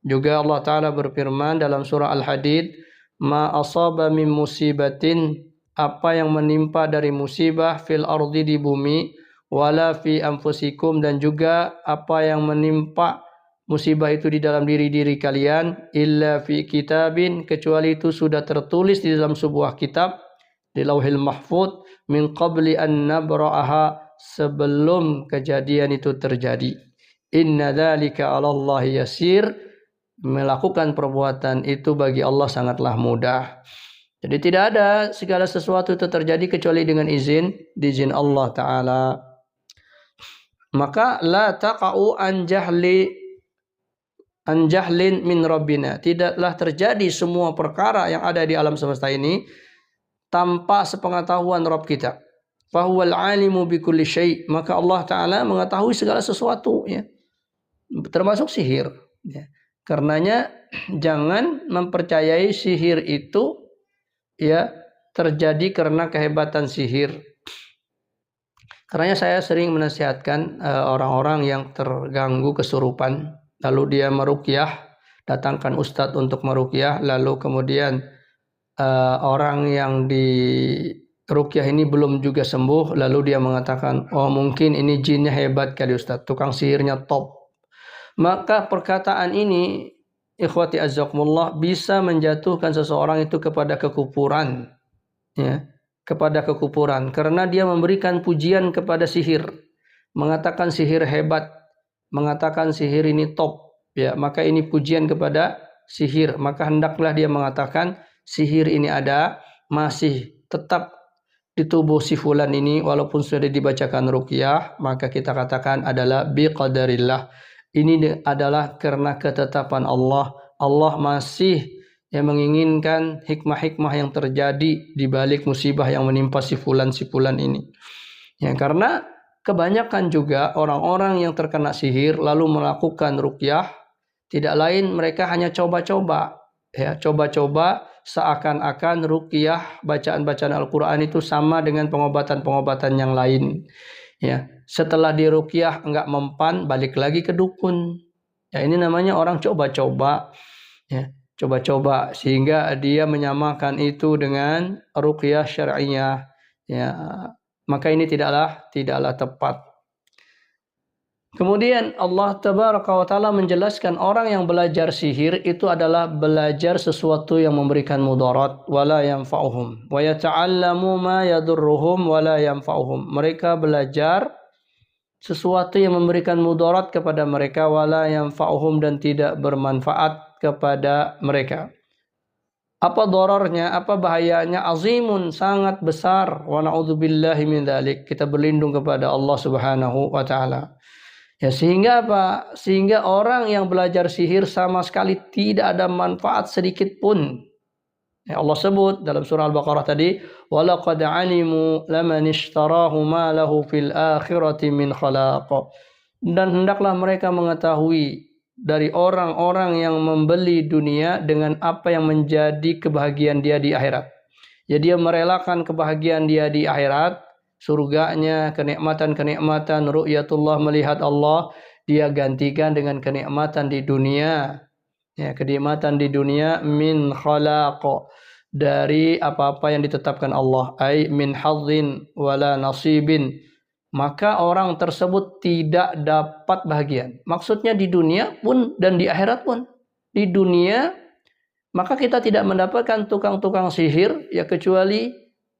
Juga Allah Ta'ala berfirman dalam surah Al-Hadid, Ma asaba min musibatin, apa yang menimpa dari musibah fil ardi di bumi, wala fi anfusikum, dan juga apa yang menimpa musibah itu di dalam diri-diri kalian, illa fi kitabin, kecuali itu sudah tertulis di dalam sebuah kitab di Lauhil Mahfuz, min qabli an nabra'aha, sebelum kejadian itu terjadi. Inna dzalika 'ala Allah yasir, melakukan perbuatan itu bagi Allah sangatlah mudah. Jadi tidak ada segala sesuatu itu terjadi kecuali dengan izin Allah Ta'ala. Maka la taqa'u an jahlin min rabbina, tidaklah terjadi semua perkara yang ada di alam semesta ini tanpa sepengetahuan Rabb kita. Fahuwal alimu bikulli syai', maka Allah Ta'ala mengetahui segala sesuatu, ya, termasuk sihir, ya. Karenanya jangan mempercayai sihir itu, ya, terjadi karena kehebatan sihir. Karenanya saya sering menasihatkan orang-orang yang terganggu kesurupan, lalu dia meruqyah, datangkan ustadz untuk meruqyah, lalu kemudian orang yang di ruqyah ini belum juga sembuh, lalu dia mengatakan, mungkin ini jinnya hebat kali ustadz, tukang sihirnya top. Maka perkataan ini, ikhwati azzakumullah, bisa menjatuhkan seseorang itu kepada kekufuran, ya, kepada kekufuran, karena dia memberikan pujian kepada sihir, mengatakan sihir hebat, mengatakan sihir ini top, ya, maka ini pujian kepada sihir. Maka hendaklah dia mengatakan sihir ini ada, masih tetap di tubuh si fulan ini, walaupun sudah dibacakan ruqyah, maka kita katakan adalah biqadarillah. Ini adalah karena ketetapan Allah. Allah masih yang menginginkan hikmah-hikmah yang terjadi di balik musibah yang menimpa si fulan ini. Ya, karena kebanyakan juga orang-orang yang terkena sihir lalu melakukan ruqyah, tidak lain mereka hanya coba-coba, ya, coba-coba seakan-akan ruqyah, bacaan-bacaan Al-Quran itu sama dengan pengobatan-pengobatan yang lain. Ya, setelah diruqyah enggak mempan, balik lagi ke dukun. Ya, ini namanya orang coba-coba, ya, coba-coba sehingga dia menyamakan itu dengan ruqyah syar'iyah. Ya, maka ini tidaklah tepat. Kemudian Allah Tabaraka wa Ta'ala menjelaskan orang yang belajar sihir itu adalah belajar sesuatu yang memberikan mudarat wala yanfa'uhum wa yata'allamu ma yadurruhum wala yanfa'uhum. Mereka belajar sesuatu yang memberikan mudarat kepada mereka, wala yanfa'uhum, dan tidak bermanfaat kepada mereka. Apa dorornya, apa bahayanya? Azimun, sangat besar. Wa na'udzubillahi min dzalik. Kita berlindung kepada Allah Subhanahu wa taala. Ya, sehingga apa? Sehingga orang yang belajar sihir sama sekali tidak ada manfaat sedikit pun. Ya, Allah sebut dalam surah Al-Baqarah tadi, walaqad alimu laman ishtarahu ma lahu fil akhirati min khalaq. Dan hendaklah mereka mengetahui dari orang-orang yang membeli dunia dengan apa yang menjadi kebahagiaan dia di akhirat. Jadi dia merelakan kebahagiaan dia di akhirat, surganya, kenikmatan-kenikmatan, ru'yatullah, melihat Allah, dia gantikan dengan kenikmatan di dunia. Ya, kenikmatan di dunia min khalaq, dari apa-apa yang ditetapkan Allah, ai min hadzin wala nasibin. Maka orang tersebut tidak dapat bahagia. Maksudnya di dunia pun dan di akhirat pun. Di dunia, maka kita tidak mendapatkan tukang-tukang sihir, ya kecuali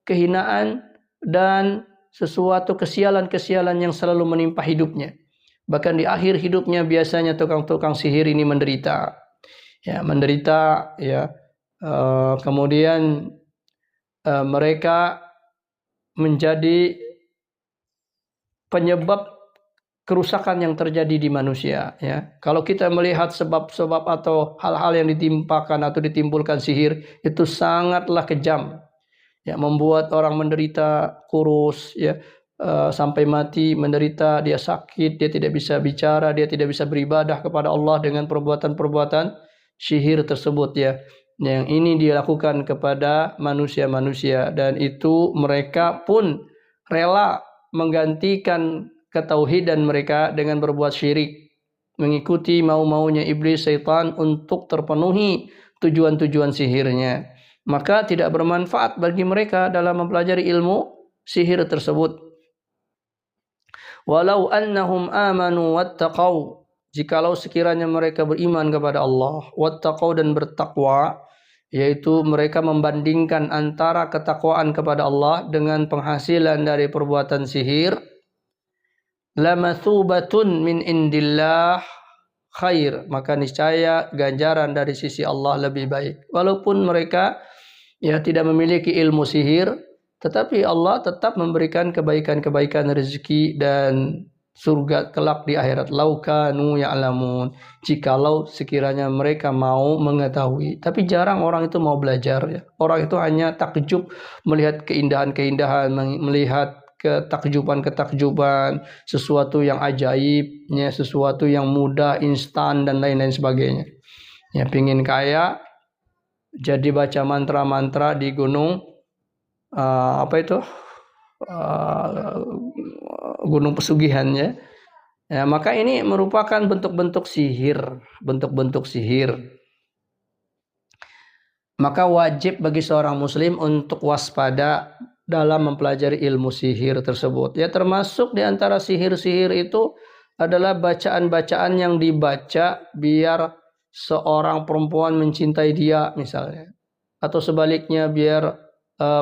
kehinaan dan sesuatu kesialan-kesialan yang selalu menimpa hidupnya. Bahkan di akhir hidupnya biasanya tukang-tukang sihir ini menderita. Ya, menderita, ya. Kemudian mereka menjadi penyebab kerusakan yang terjadi di manusia, ya. Kalau kita melihat sebab-sebab atau hal-hal yang ditimpakan atau ditimbulkan sihir, itu sangatlah kejam, ya, membuat orang menderita kurus, ya, sampai mati, menderita, dia sakit, dia tidak bisa bicara, dia tidak bisa beribadah kepada Allah dengan perbuatan-perbuatan sihir tersebut, ya. Yang ini dilakukan kepada manusia-manusia, dan itu mereka pun rela menggantikan ketauhidan mereka dengan berbuat syirik, mengikuti mau-maunya iblis syaitan untuk terpenuhi tujuan-tujuan sihirnya. Maka tidak bermanfaat bagi mereka dalam mempelajari ilmu sihir tersebut. Walau annahum amanu wattaqau, jikalau sekiranya mereka beriman kepada Allah, wattaqau, dan bertakwa, yaitu mereka membandingkan antara ketakwaan kepada Allah dengan penghasilan dari perbuatan sihir, lamathubatun min indillah khair, maka niscaya ganjaran dari sisi Allah lebih baik. Walaupun mereka, ya, tidak memiliki ilmu sihir, tetapi Allah tetap memberikan kebaikan-kebaikan rezeki dan surga kelak di akhirat. Laukanu ya'lamun, jikalau sekiranya mereka mau mengetahui. Tapi jarang orang itu mau belajar, ya. Orang itu hanya takjub melihat keindahan-keindahan, melihat ketakjuban-ketakjuban, sesuatu yang ajaibnya, sesuatu yang mudah, instan, dan lain-lain sebagainya. Ya, pingin kaya, jadi baca mantra-mantra di gunung, gunung pesugihan, ya. Ya, maka ini merupakan bentuk-bentuk sihir, bentuk-bentuk sihir. Maka wajib bagi seorang muslim untuk waspada dalam mempelajari ilmu sihir tersebut. Ya, termasuk di antara sihir-sihir itu adalah bacaan-bacaan yang dibaca biar seorang perempuan mencintai dia misalnya. Atau sebaliknya biar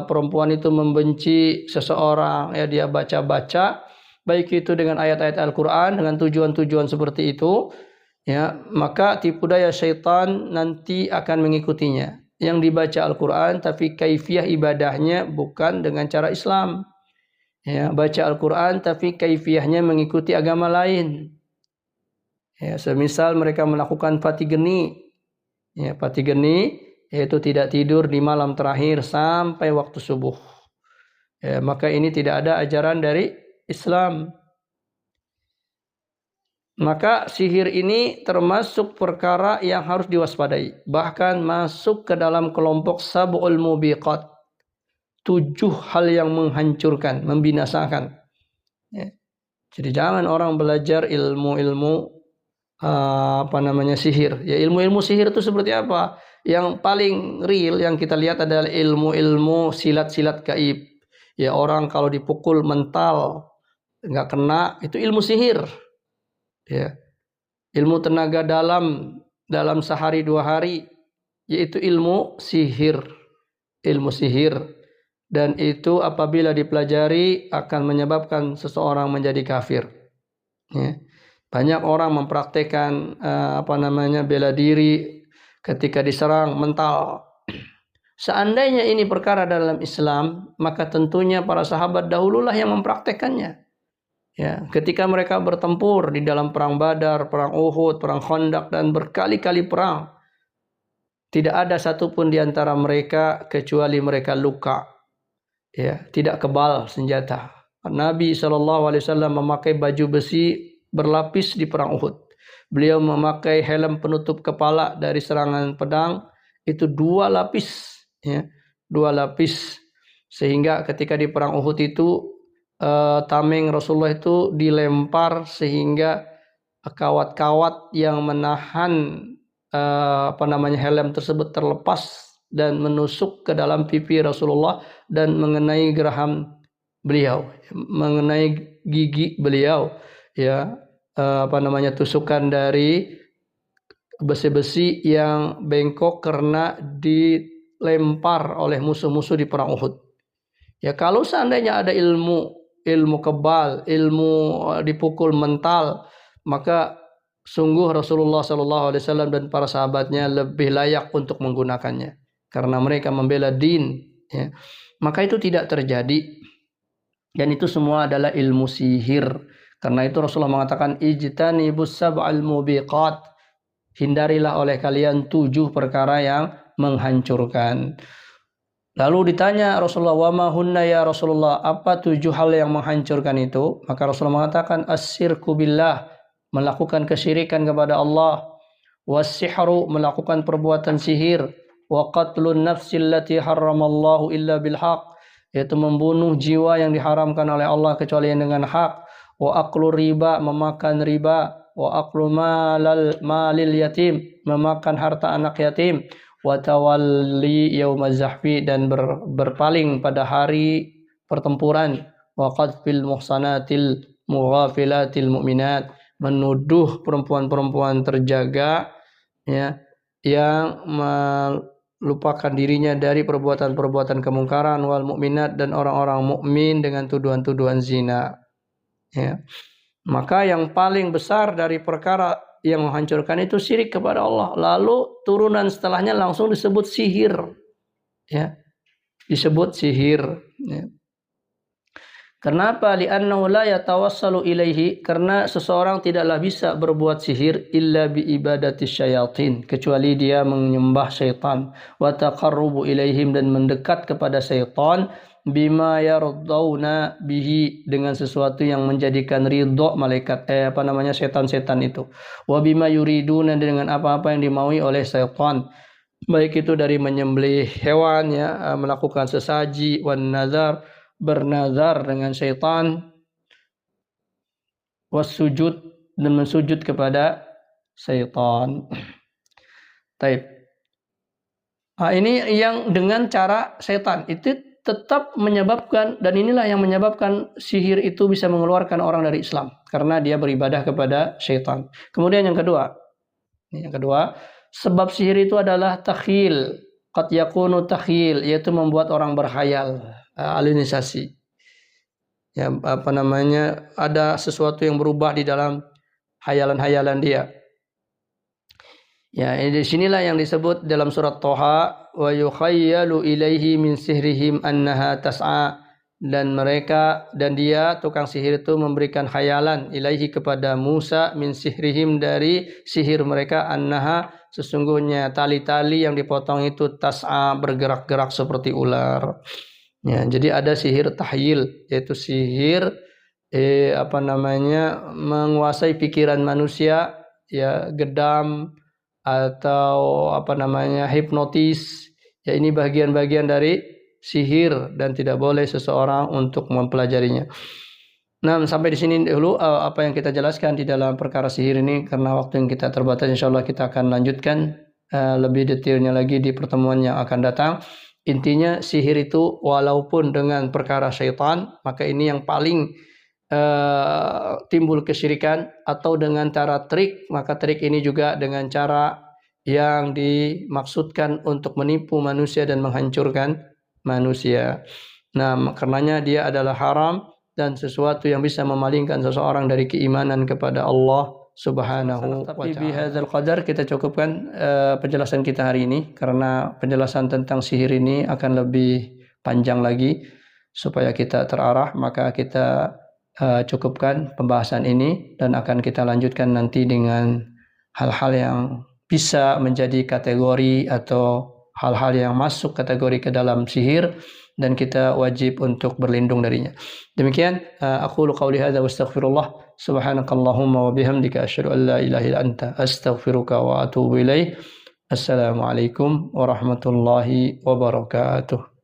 perempuan itu membenci seseorang, ya, dia baca-baca, baik itu dengan ayat-ayat Al-Quran dengan tujuan-tujuan seperti itu, ya, maka tipu daya syaitan nanti akan mengikutinya. Yang dibaca Al-Quran tapi kaifiyah ibadahnya bukan dengan cara Islam, ya, baca Al-Quran tapi kaifiyahnya mengikuti agama lain, ya, semisal mereka melakukan fatigeni, ya, fatigeni yaitu tidak tidur di malam terakhir sampai waktu subuh, ya, maka ini tidak ada ajaran dari Islam. Maka sihir ini termasuk perkara yang harus diwaspadai, bahkan masuk ke dalam kelompok sab'ul mubiqat, 7 hal yang menghancurkan, membinasakan, ya. Jadi jangan orang belajar ilmu-ilmu sihir. Ya, ilmu-ilmu sihir itu seperti apa? Yang paling real yang kita lihat adalah ilmu-ilmu silat-silat gaib. Ya, orang kalau dipukul mental nggak kena, itu ilmu sihir. Ya, ilmu tenaga dalam sehari 2 hari, yaitu ilmu sihir. Ilmu sihir, dan itu apabila dipelajari akan menyebabkan seseorang menjadi kafir. Ya. Banyak orang mempraktekkan bela diri ketika diserang mental. Seandainya ini perkara dalam Islam, maka tentunya para sahabat dahululah yang mempraktekannya. Ya, ketika mereka bertempur di dalam perang Badar, perang Uhud, perang Khandaq dan berkali-kali perang, tidak ada satupun di antara mereka kecuali mereka luka. Ya, tidak kebal senjata. Nabi SAW memakai baju besi berlapis di perang Uhud. Beliau memakai helm penutup kepala dari serangan pedang itu 2 lapis, ya, 2 lapis, sehingga ketika di perang Uhud itu tameng Rasulullah itu dilempar sehingga kawat-kawat yang menahan helm tersebut terlepas dan menusuk ke dalam pipi Rasulullah dan mengenai geraham beliau, mengenai gigi beliau, ya, tusukan dari besi-besi yang bengkok karena dilempar oleh musuh-musuh di perang Uhud. Ya, kalau seandainya ada ilmu kebal, ilmu dipukul mental, maka sungguh Rasulullah SAW dan para sahabatnya lebih layak untuk menggunakannya karena mereka membela din, ya. Maka itu tidak terjadi, dan itu semua adalah ilmu sihir. Karena itu Rasulullah mengatakan ijtanibus sab'al mubiqat, hindarilah oleh kalian 7 perkara yang menghancurkan. Lalu ditanya Rasulullah, wa ma hunna ya Rasulullah, apa 7 hal yang menghancurkan itu? Maka Rasulullah mengatakan as-sirku billah, melakukan kesyirikan kepada Allah, was-sihru, melakukan perbuatan sihir, wa qatlun nafsil lati harramallahu illa bil haq, yaitu membunuh jiwa yang diharamkan oleh Allah kecuali dengan hak, wa aklu riba, memakan riba, wa aklu malil yatim, memakan harta anak yatim, wa tawalli yaumaz zahfi, dan berpaling pada hari pertempuran, wa qadfil muhsanatil mughafilatil mu'minat, menuduh perempuan-perempuan terjaga, ya, yang melupakan dirinya dari perbuatan-perbuatan kemungkaran, wal mukminat, dan orang-orang mukmin dengan tuduhan-tuduhan zina, ya. Maka yang paling besar dari perkara yang menghancurkan itu syirik kepada Allah. Lalu turunan setelahnya langsung disebut sihir, ya, disebut sihir, ya. Kenapa? Li'annahu la yatawassalu ilaihi, karena seseorang tidaklah bisa berbuat sihir illa bi ibadati syayatin, kecuali dia menyembah syaitan, wa taqarrubu ilaihim, dan mendekat kepada syaitan, bima yardawna bihi, dengan sesuatu yang menjadikan ridho malaikat setan-setan itu, wa bima yuriduna, dengan apa-apa yang dimaui oleh syaitan, baik itu dari menyembelih hewan, ya, melakukan sesaji, wan nazar, bernazar dengan syaitan, wasujud, dan mensujud kepada syaitan. Taib. Ini yang dengan cara syaitan itu tetap menyebabkan, dan inilah yang menyebabkan sihir itu bisa mengeluarkan orang dari Islam karena dia beribadah kepada syaitan. Kemudian yang kedua, sebab sihir itu adalah takhyil, qad yakunu takhyil, yaitu membuat orang berkhayal, alinisasi, ya, ada sesuatu yang berubah di dalam hayalan-hayalan dia. Ya, di sinilah yang disebut dalam surat Thaha, wa yukhayyalu ilaihi min sihrihim annaha tas'a, dan dia tukang sihir itu memberikan khayalan ilaihi kepada Musa, min sihrihim, dari sihir mereka, annaha, sesungguhnya tali-tali yang dipotong itu tas'a, bergerak-gerak seperti ular. Ya, jadi ada sihir tahyil, yaitu sihir menguasai pikiran manusia, ya, gedam atau hipnotis. Ya, ini bagian-bagian dari sihir dan tidak boleh seseorang untuk mempelajarinya. Nah, sampai di sini dulu apa yang kita jelaskan di dalam perkara sihir ini, karena waktu yang kita terbatas. Insyaallah kita akan lanjutkan lebih detailnya lagi di pertemuan yang akan datang. Intinya sihir itu walaupun dengan perkara syaitan, maka ini yang paling timbul kesyirikan, atau dengan cara trik, maka trik ini juga dengan cara yang dimaksudkan untuk menipu manusia dan menghancurkan manusia. Nah, karenanya dia adalah haram dan sesuatu yang bisa memalingkan seseorang dari keimanan kepada Allah Subhanahu wa ta'ala. Bihadzal qadar kita cukupkan penjelasan kita hari ini, karena penjelasan tentang sihir ini akan lebih panjang lagi. Supaya kita terarah, maka kita cukupkan pembahasan ini dan akan kita lanjutkan nanti dengan hal-hal yang bisa menjadi kategori atau hal-hal yang masuk kategori ke dalam sihir dan kita wajib untuk berlindung darinya. Demikian aqulu qauli hadza wa astaghfirullah subhanakallahumma wa bihamdika asyhadu an la ilaha illa anta astaghfiruka wa atubu ilaik. Assalamualaikum warahmatullahi wabarakatuh.